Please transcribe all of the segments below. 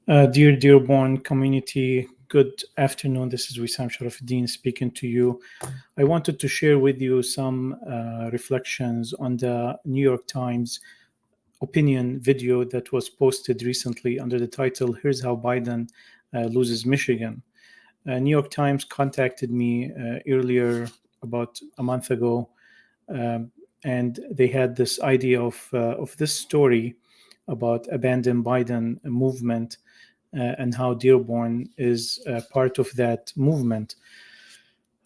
Dear Dearborn community, good afternoon. This is Wissam Charafeddine speaking to you. I wanted to share with you some reflections on the New York Times opinion video that was posted recently under the title, Here's How Biden Loses Michigan. New York Times contacted me earlier, about a month ago, and they had this idea of this story about abandon Biden movement and how Dearborn is part of that movement.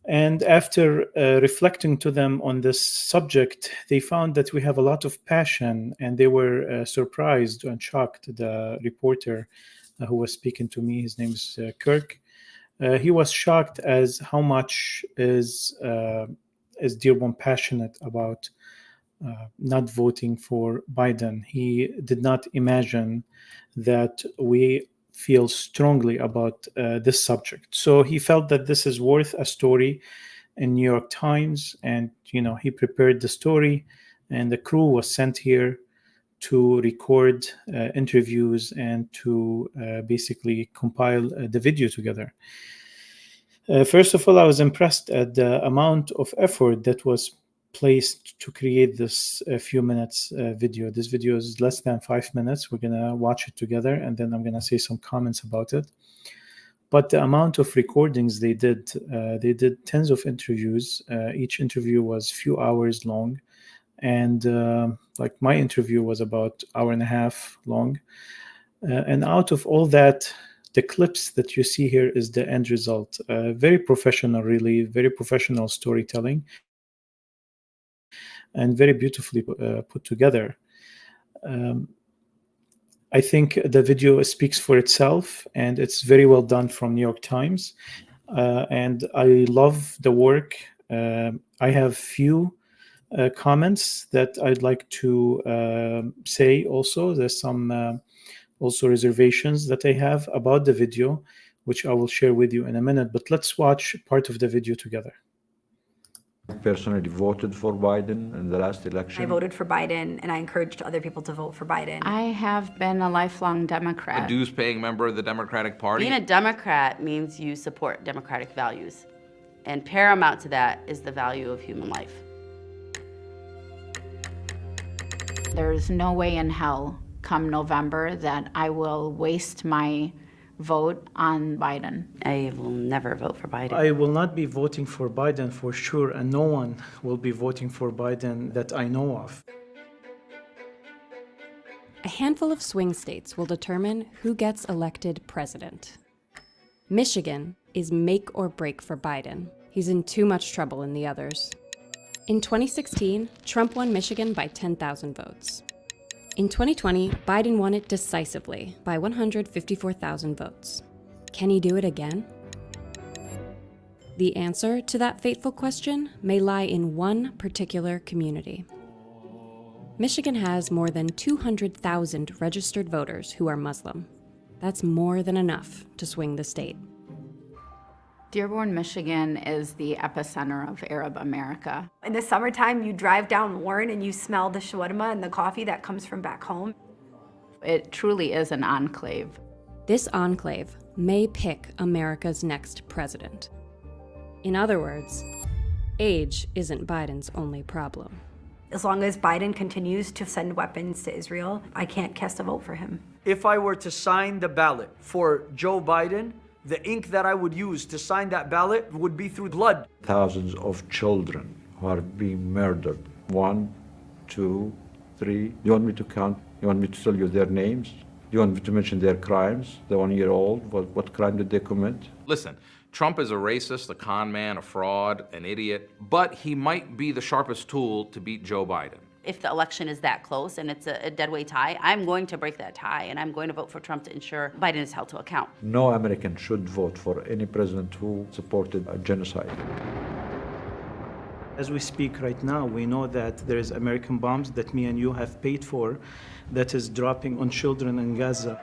And after reflecting to them on this subject, they found that we have a lot of passion, and they were surprised and shocked. The reporter who was speaking to me, his name is Kirk, he was shocked as how much is Dearborn passionate about not voting for Biden. He did not imagine that we feel strongly about this subject. So he felt that this is worth a story in New York Times, and he prepared the story, and the crew was sent here to record interviews and to basically compile the video together. First of all, I was impressed at the amount of effort that was placed to create this few minutes video. This video is less than 5 minutes. We're gonna watch it together, and then I'm gonna say some comments about it. But the amount of recordings they did tens of interviews. Each interview was a few hours long, and like my interview was about an hour and a half long. And out of all that, the clips that you see here is the end result. Very professional, really, very professional storytelling, and very beautifully put together. I think the video speaks for itself, and it's very well done from New York Times. And I love the work. I have few comments that I'd like to say also. There's some also reservations that I have about the video, which I will share with you in a minute. But let's watch part of the video together. I personally voted for Biden in the last election. I voted for Biden, and I encouraged other people to vote for Biden. I have been a lifelong Democrat. A dues-paying member of the Democratic Party. Being a Democrat means you support democratic values, and paramount to that is the value of human life. There's no way in hell come November that I will waste my vote on Biden. I will never vote for Biden. I will not be voting for Biden for sure, and no one will be voting for Biden that I know of. A handful of swing states will determine who gets elected president. Michigan is make or break for Biden. He's in too much trouble in the others. In 2016, Trump won Michigan by 10,000 votes. In 2020, Biden won it decisively by 154,000 votes. Can he do it again? The answer to that fateful question may lie in one particular community. Michigan has more than 200,000 registered voters who are Muslim. That's more than enough to swing the state. Dearborn, Michigan is the epicenter of Arab America. In the summertime, you drive down Warren and you smell the shawarma and the coffee that comes from back home. It truly is an enclave. This enclave may pick America's next president. In other words, age isn't Biden's only problem. As long as Biden continues to send weapons to Israel, I can't cast a vote for him. If I were to sign the ballot for Joe Biden, the ink that I would use to sign that ballot would be through blood. Thousands of children who are being murdered. 1, 2, 3. You want me to count? You want me to tell you their names? You want me to mention their crimes? The 1-year-old, what crime did they commit? Listen, Trump is a racist, a con man, a fraud, an idiot, but he might be the sharpest tool to beat Joe Biden. If the election is that close and it's a deadweight tie, I'm going to break that tie, and I'm going to vote for Trump to ensure Biden is held to account. No American should vote for any president who supported a genocide. As we speak right now, we know that there is American bombs that me and you have paid for that is dropping on children in Gaza.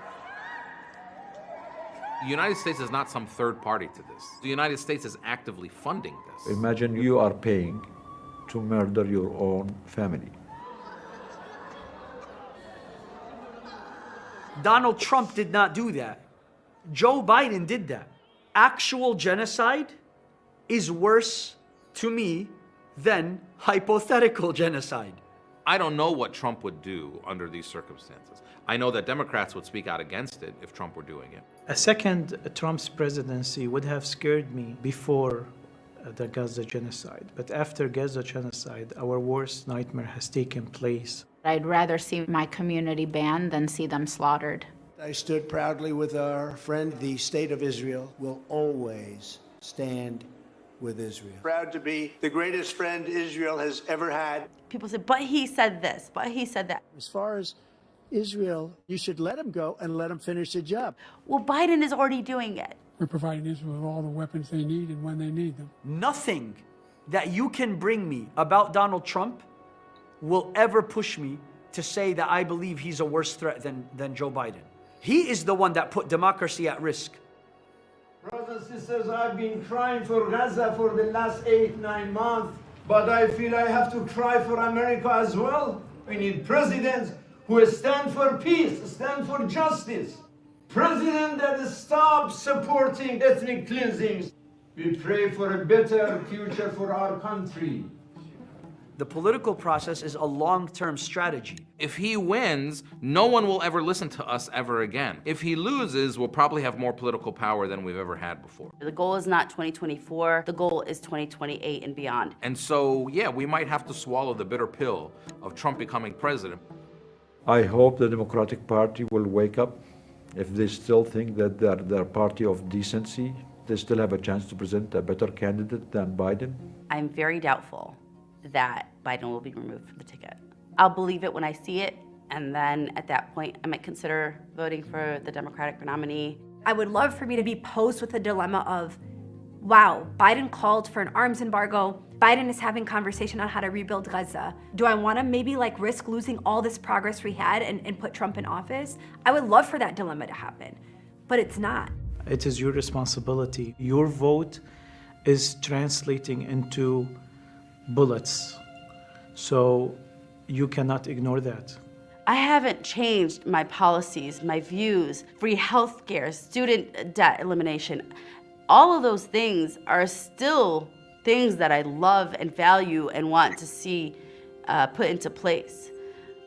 The United States is not some third party to this. The United States is actively funding this. Imagine you are paying to murder your own family. Donald Trump did not do that. Joe Biden did that. Actual genocide is worse to me than hypothetical genocide. I don't know what Trump would do under these circumstances. I know that Democrats would speak out against it if Trump were doing it. A second Trump's presidency would have scared me before the Gaza genocide. But after Gaza genocide, our worst nightmare has taken place. I'd rather see my community banned than see them slaughtered. I stood proudly with our friend. The state of Israel will always stand with Israel. Proud to be the greatest friend Israel has ever had. People say, but he said this, but he said that. As far as Israel, you should let him go and let him finish the job. Well, Biden is already doing it. We're providing Israel with all the weapons they need and when they need them. Nothing that you can bring me about Donald Trump will ever push me to say that I believe he's a worse threat than Joe Biden. He is the one that put democracy at risk. Brothers and sisters, I've been crying for Gaza for the last 8-9 months, but I feel I have to cry for America as well. We need presidents who stand for peace, stand for justice. President that stops supporting ethnic cleansing. We pray for a better future for our country. The political process is a long-term strategy. If he wins, no one will ever listen to us ever again. If he loses, we'll probably have more political power than we've ever had before. The goal is not 2024, the goal is 2028 and beyond. And so, yeah, we might have to swallow the bitter pill of Trump becoming president. I hope the Democratic Party will wake up. If they still think that they're a party of decency, they still have a chance to present a better candidate than Biden. I'm very doubtful that Biden will be removed from the ticket. I'll believe it when I see it, and then at that point, I might consider voting for the Democratic nominee. I would love for me to be posed with a dilemma of, wow, Biden called for an arms embargo. Biden is having conversation on how to rebuild Gaza. Do I want to maybe risk losing all this progress we had and put Trump in office? I would love for that dilemma to happen, but it's not. It is your responsibility. Your vote is translating into bullets. So you cannot ignore that. I haven't changed my policies, my views, free healthcare, student debt elimination. All of those things are still things that I love and value and want to see put into place.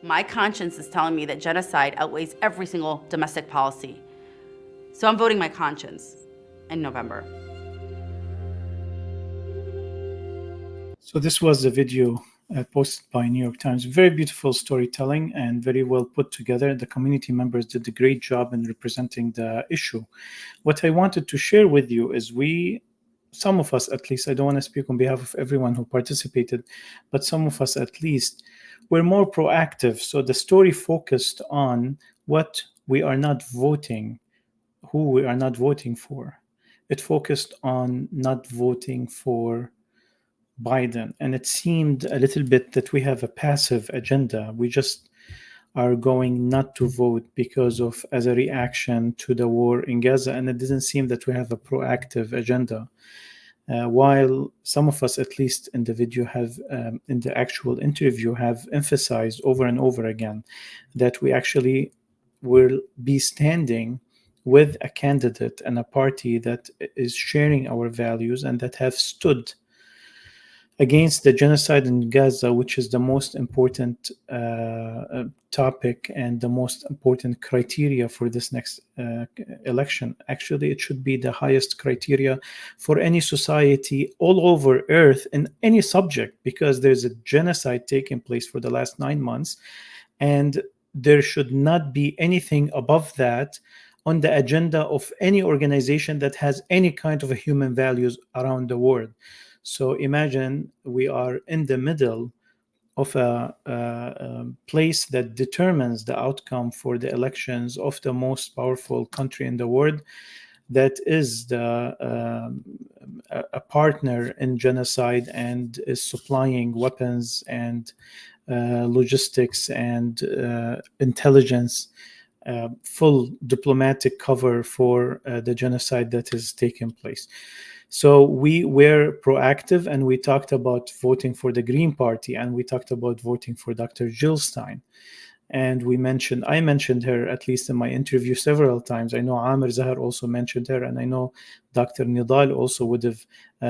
My conscience is telling me that genocide outweighs every single domestic policy. So I'm voting my conscience in November. So this was the video posted by New York Times. Very beautiful storytelling and very well put together. The community members did a great job in representing the issue. What I wanted to share with you is some of us at least, I don't want to speak on behalf of everyone who participated, but some of us at least were more proactive. So the story focused on what we are not voting, who we are not voting for. It focused on not voting for Biden. And it seemed a little bit that we have a passive agenda. We just are going not to vote as a reaction to the war in Gaza. And it doesn't seem that we have a proactive agenda. While some of us, at least in the video, have, in the actual interview, have emphasized over and over again that we actually will be standing with a candidate and a party that is sharing our values and that have stood against the genocide in Gaza, which is the most important topic and the most important criteria for this next election. Actually, it should be the highest criteria for any society all over Earth in any subject, because there's a genocide taking place for the last 9 months, and there should not be anything above that on the agenda of any organization that has any kind of a human values around the world. So imagine we are in the middle of a place that determines the outcome for the elections of the most powerful country in the world, that is a partner in genocide and is supplying weapons and logistics and intelligence, full diplomatic cover for the genocide that is taking place. So we were proactive, and we talked about voting for the Green Party, and we talked about voting for Dr. Jill Stein. And I mentioned her, at least in my interview, several times. I know Amr Zahar also mentioned her, and I know Dr. Nidal also would have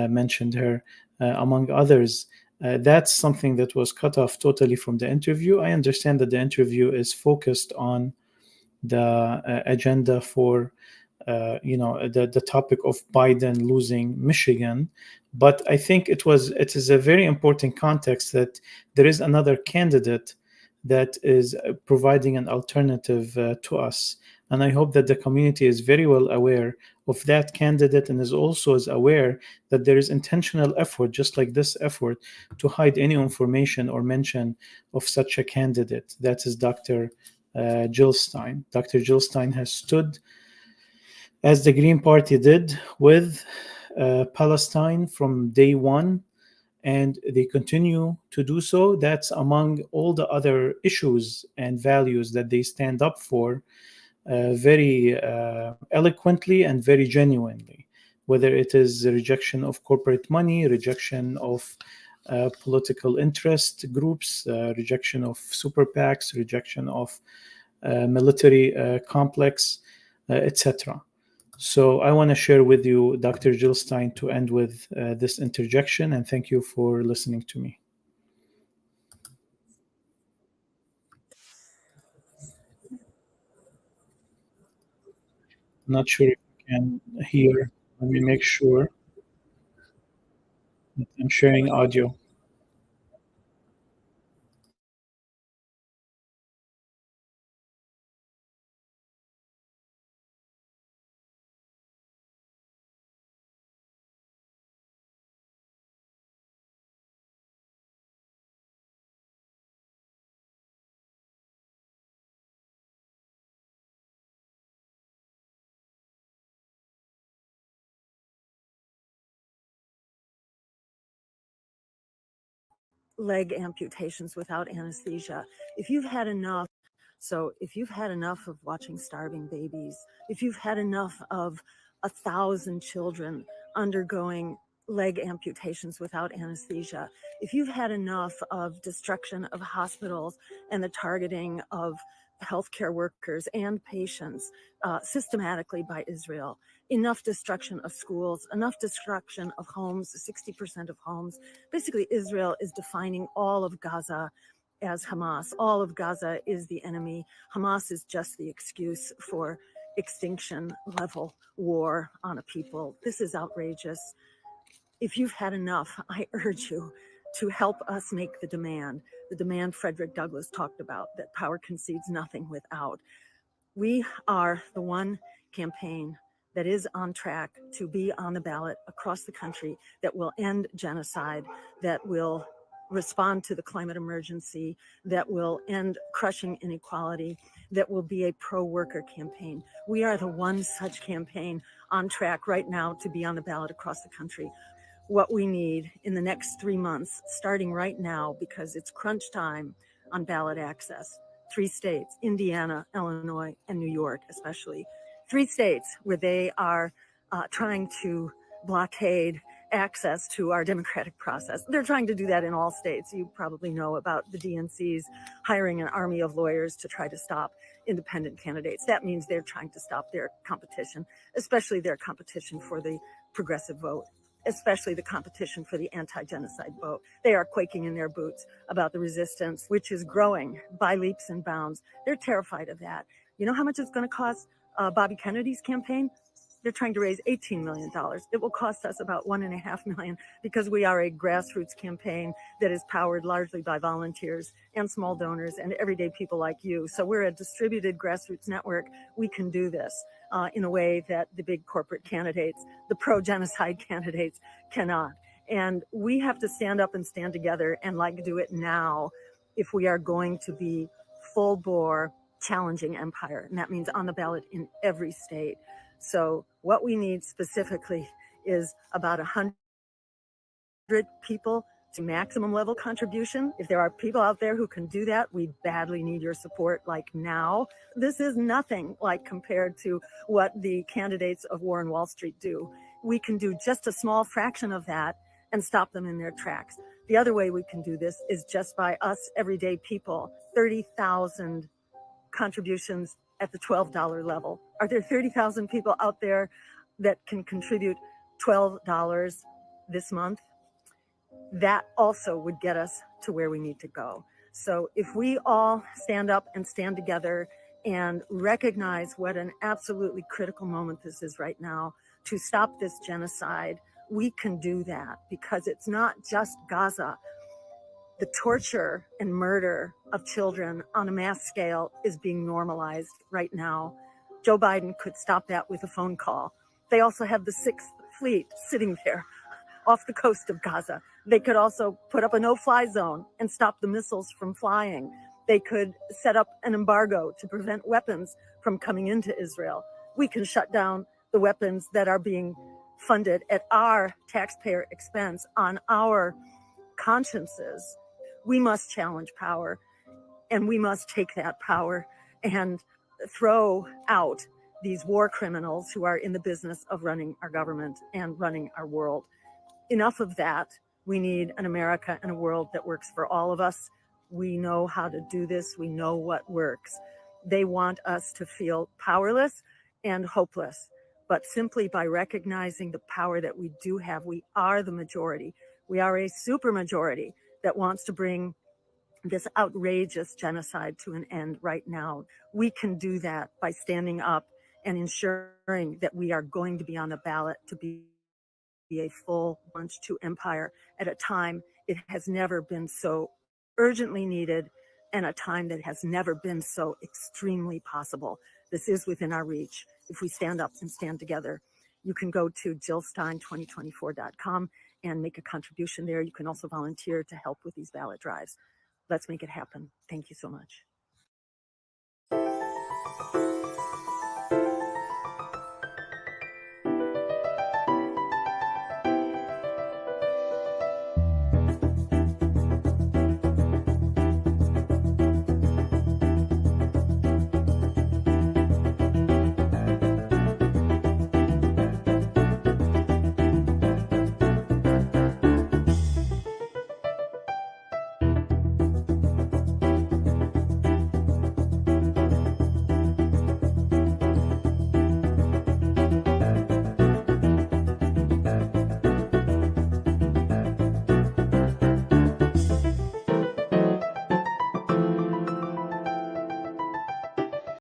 mentioned her, among others. That's something that was cut off totally from the interview. I understand that the interview is focused on the agenda for the topic of Biden losing Michigan, but I think it is a very important context that there is another candidate that is providing an alternative to us, and I hope that the community is very well aware of that candidate and is also aware that there is intentional effort, just like this effort, to hide any information or mention of such a candidate. That is Dr. Jill Stein. Dr. Jill Stein has stood, as the Green Party did, with Palestine from day one, and they continue to do so. That's among all the other issues and values that they stand up for very eloquently and very genuinely, whether it is the rejection of corporate money, rejection of political interest groups, rejection of super PACs, rejection of military complex, etc. So I want to share with you Dr. Jill Stein to end with this interjection, and thank you for listening to me. Not sure if you can hear. Let me make sure that I'm sharing audio. Leg amputations without anesthesia. If you've had enough of watching starving babies, if you've had enough of 1,000 children undergoing leg amputations without anesthesia, if you've had enough of destruction of hospitals and the targeting of healthcare workers and patients systematically by Israel, enough destruction of schools, enough destruction of homes, 60% of homes. Basically, Israel is defining all of Gaza as Hamas. All of Gaza is the enemy. Hamas is just the excuse for extinction level war on a people. This is outrageous. If you've had enough, I urge you to help us make the demand Frederick Douglass talked about, that power concedes nothing without. We are the one campaign that is on track to be on the ballot across the country that will end genocide, that will respond to the climate emergency, that will end crushing inequality, that will be a pro-worker campaign. We are the one such campaign on track right now to be on the ballot across the country. What we need in the next 3 months, starting right now, because it's crunch time on ballot access. 3 states, Indiana, Illinois, and New York especially. 3 states where they are trying to blockade access to our democratic process. They're trying to do that in all states. You probably know about the DNC's hiring an army of lawyers to try to stop independent candidates. That means they're trying to stop their competition, especially their competition for the progressive vote, especially the competition for the anti-genocide vote. They are quaking in their boots about the resistance, which is growing by leaps and bounds. They're terrified of that. You know how much it's going to cost Bobby Kennedy's campaign? They're trying to raise $18 million. It will cost us about $1.5 million because we are a grassroots campaign that is powered largely by volunteers and small donors and everyday people like you. So we're a distributed grassroots network. We can do this in a way that the big corporate candidates, the pro-genocide candidates, cannot. And we have to stand up and stand together and do it now if we are going to be full bore challenging empire. And that means on the ballot in every state. So what we need specifically is about 100 people to maximum level contribution. If there are people out there who can do that, we badly need your support now. This is nothing compared to what the candidates of War and Wall Street do. We can do just a small fraction of that and stop them in their tracks. The other way we can do this is just by us everyday people 30,000 contributions at the $12 level? Are there 30,000 people out there that can contribute $12 this month? That also would get us to where we need to go. So if we all stand up and stand together and recognize what an absolutely critical moment this is right now to stop this genocide, we can do that, because it's not just Gaza. The torture and murder of children on a mass scale is being normalized right now. Joe Biden could stop that with a phone call. They also have the 6th Fleet sitting there off the coast of Gaza. They could also put up a no-fly zone and stop the missiles from flying. They could set up an embargo to prevent weapons from coming into Israel. We can shut down the weapons that are being funded at our taxpayer expense on our consciences. We must challenge power, and we must take that power and throw out these war criminals who are in the business of running our government and running our world. Enough of that. We need an America and a world that works for all of us. We know how to do this. We know what works. They want us to feel powerless and hopeless. But simply by recognizing the power that we do have, we are the majority. We are a supermajority that wants to bring this outrageous genocide to an end right now. We can do that by standing up and ensuring that we are going to be on the ballot to be a full launch to empire at a time it has never been so urgently needed, and a time that has never been so extremely possible. This is within our reach if we stand up and stand together. You can go to jillstein2024.com and make a contribution there. You can also volunteer to help with these ballot drives. Let's make it happen. Thank you so much.